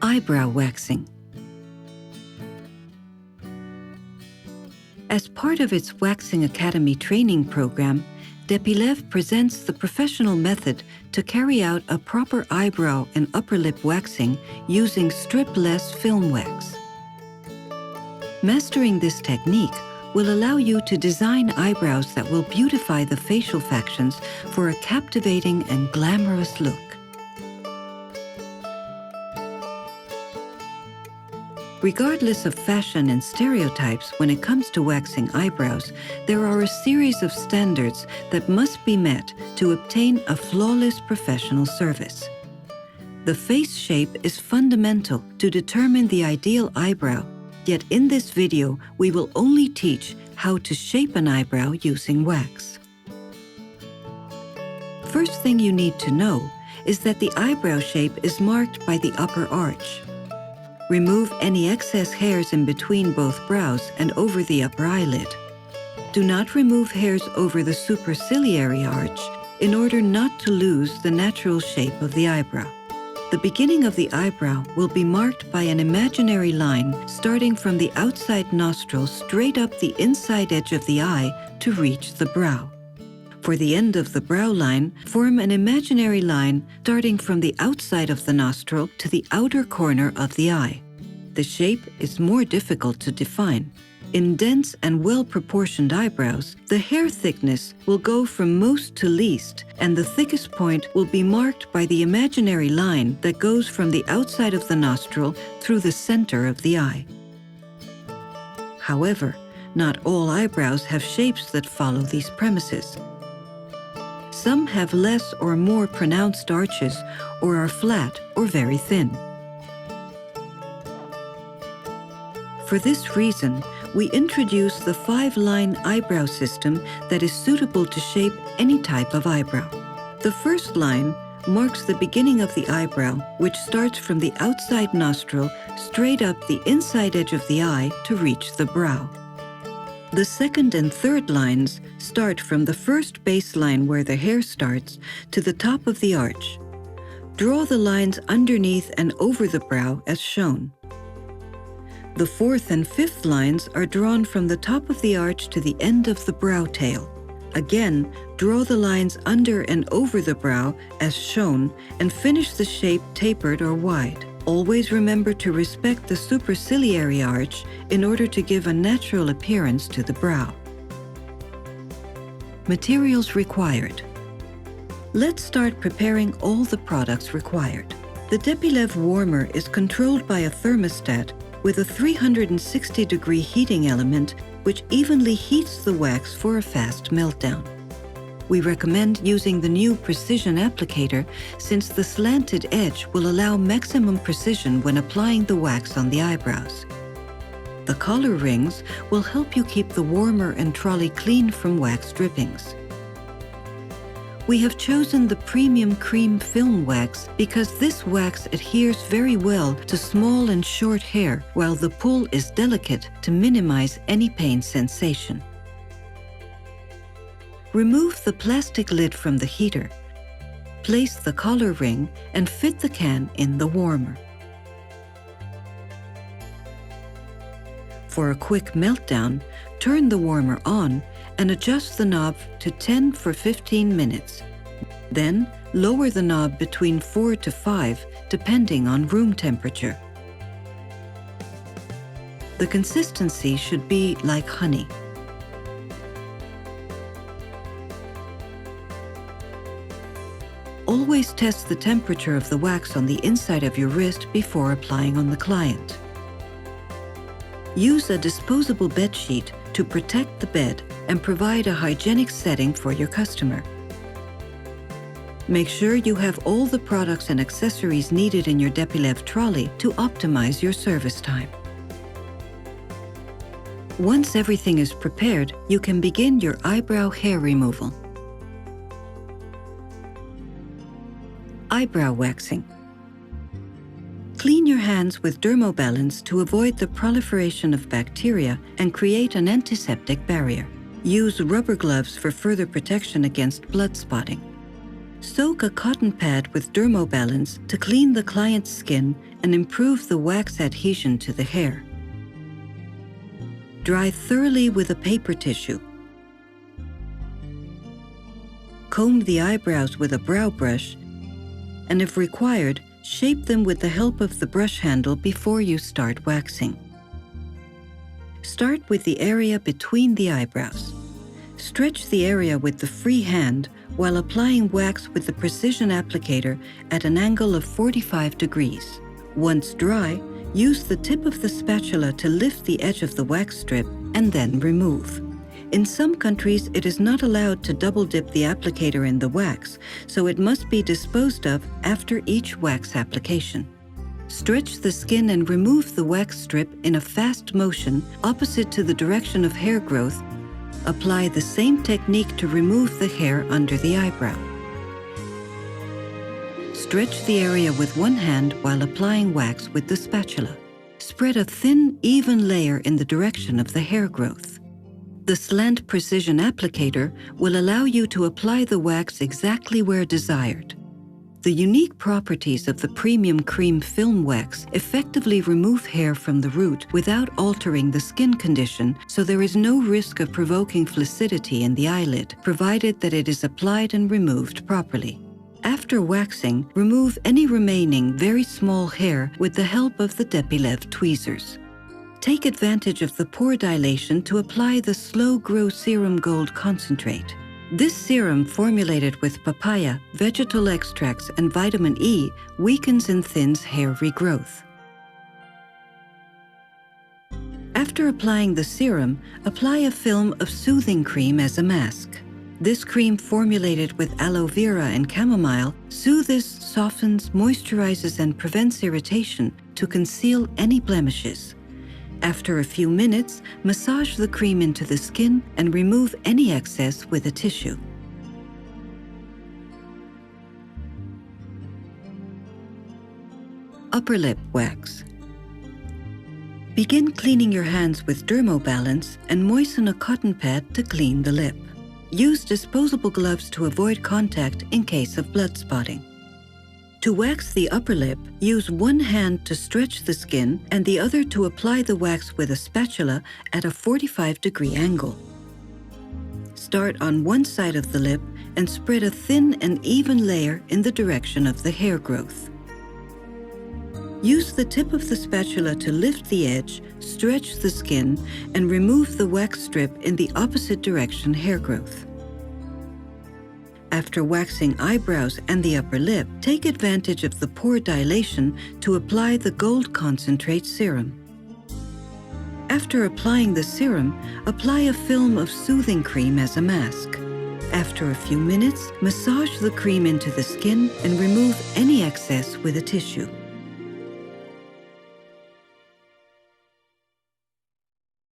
Eyebrow waxing. As part of its Waxing Academy training program, Depileve presents the professional method to carry out a proper eyebrow and upper lip waxing using strip-less film wax. Mastering this technique will allow you to design eyebrows that will beautify the facial factions for a captivating and glamorous look. Regardless of fashion and stereotypes when it comes to waxing eyebrows, there are a series of standards that must be met to obtain a flawless professional service. The face shape is fundamental to determine the ideal eyebrow, yet in this video we will only teach how to shape an eyebrow using wax. First thing you need to know is that the eyebrow shape is marked by the upper arch. Remove any excess hairs in between both brows and over the upper eyelid. Do not remove hairs over the superciliary arch in order not to lose the natural shape of the eyebrow. The beginning of the eyebrow will be marked by an imaginary line starting from the outside nostril straight up the inside edge of the eye to reach the brow. For the end of the brow line, form an imaginary line starting from the outside of the nostril to the outer corner of the eye. The shape is more difficult to define. In dense and well-proportioned eyebrows, the hair thickness will go from most to least, and the thickest point will be marked by the imaginary line that goes from the outside of the nostril through the center of the eye. However, not all eyebrows have shapes that follow these premises. Some have less or more pronounced arches, or are flat or very thin. For this reason, we introduce the 5-line eyebrow system that is suitable to shape any type of eyebrow. The first line marks the beginning of the eyebrow, which starts from the outside nostril straight up the inside edge of the eye to reach the brow. The second and third lines start from the first baseline where the hair starts to the top of the arch. Draw the lines underneath and over the brow as shown. The fourth and fifth lines are drawn from the top of the arch to the end of the brow tail. Again, draw the lines under and over the brow as shown and finish the shape tapered or wide. Always remember to respect the superciliary arch in order to give a natural appearance to the brow. Materials required. Let's start preparing all the products required. The Depileve warmer is controlled by a thermostat with a 360-degree heating element which evenly heats the wax for a fast meltdown. We recommend using the new precision applicator since the slanted edge will allow maximum precision when applying the wax on the eyebrows. The collar rings will help you keep the warmer and trolley clean from wax drippings. We have chosen the premium cream film wax because this wax adheres very well to small and short hair while the pull is delicate to minimize any pain sensation. Remove the plastic lid from the heater. Place the collar ring and fit the can in the warmer. For a quick meltdown, turn the warmer on and adjust the knob to 10 for 15 minutes. Then, lower the knob between 4 to 5, depending on room temperature. The consistency should be like honey. Always test the temperature of the wax on the inside of your wrist before applying on the client. Use a disposable bed sheet to protect the bed and provide a hygienic setting for your customer. Make sure you have all the products and accessories needed in your Depileve trolley to optimize your service time. Once everything is prepared, you can begin your eyebrow hair removal. Eyebrow waxing. Clean your hands with dermobalance to avoid the proliferation of bacteria and create an antiseptic barrier. Use rubber gloves for further protection against blood spotting. Soak a cotton pad with dermobalance to clean the client's skin and improve the wax adhesion to the hair. Dry thoroughly with a paper tissue. Comb the eyebrows with a brow brush, and if required, shape them with the help of the brush handle before you start waxing. Start with the area between the eyebrows. Stretch the area with the free hand while applying wax with the precision applicator at an angle of 45 degrees. Once dry, use the tip of the spatula to lift the edge of the wax strip and then remove. In some countries, it is not allowed to double dip the applicator in the wax, so it must be disposed of after each wax application. Stretch the skin and remove the wax strip in a fast motion opposite to the direction of hair growth. Apply the same technique to remove the hair under the eyebrow. Stretch the area with one hand while applying wax with the spatula. Spread a thin, even layer in the direction of the hair growth. The slant precision applicator will allow you to apply the wax exactly where desired. The unique properties of the premium cream film wax effectively remove hair from the root without altering the skin condition, so there is no risk of provoking flaccidity in the eyelid, provided that it is applied and removed properly. After waxing, remove any remaining very small hair with the help of the Depileve tweezers. Take advantage of the pore dilation to apply the Slow Grow Serum Gold Concentrate. This serum, formulated with papaya, vegetal extracts, and vitamin E, weakens and thins hair regrowth. After applying the serum, apply a film of soothing cream as a mask. This cream, formulated with aloe vera and chamomile, soothes, softens, moisturizes, and prevents irritation to conceal any blemishes. After a few minutes, massage the cream into the skin and remove any excess with a tissue. Upper lip wax. Begin cleaning your hands with dermobalance and moisten a cotton pad to clean the lip. Use disposable gloves to avoid contact in case of blood spotting. To wax the upper lip, use one hand to stretch the skin and the other to apply the wax with a spatula at a 45-degree angle. Start on one side of the lip and spread a thin and even layer in the direction of the hair growth. Use the tip of the spatula to lift the edge, stretch the skin, and remove the wax strip in the opposite direction hair growth. After waxing eyebrows and the upper lip, take advantage of the pore dilation to apply the Gold Concentrate serum. After applying the serum, apply a film of soothing cream as a mask. After a few minutes, massage the cream into the skin and remove any excess with a tissue.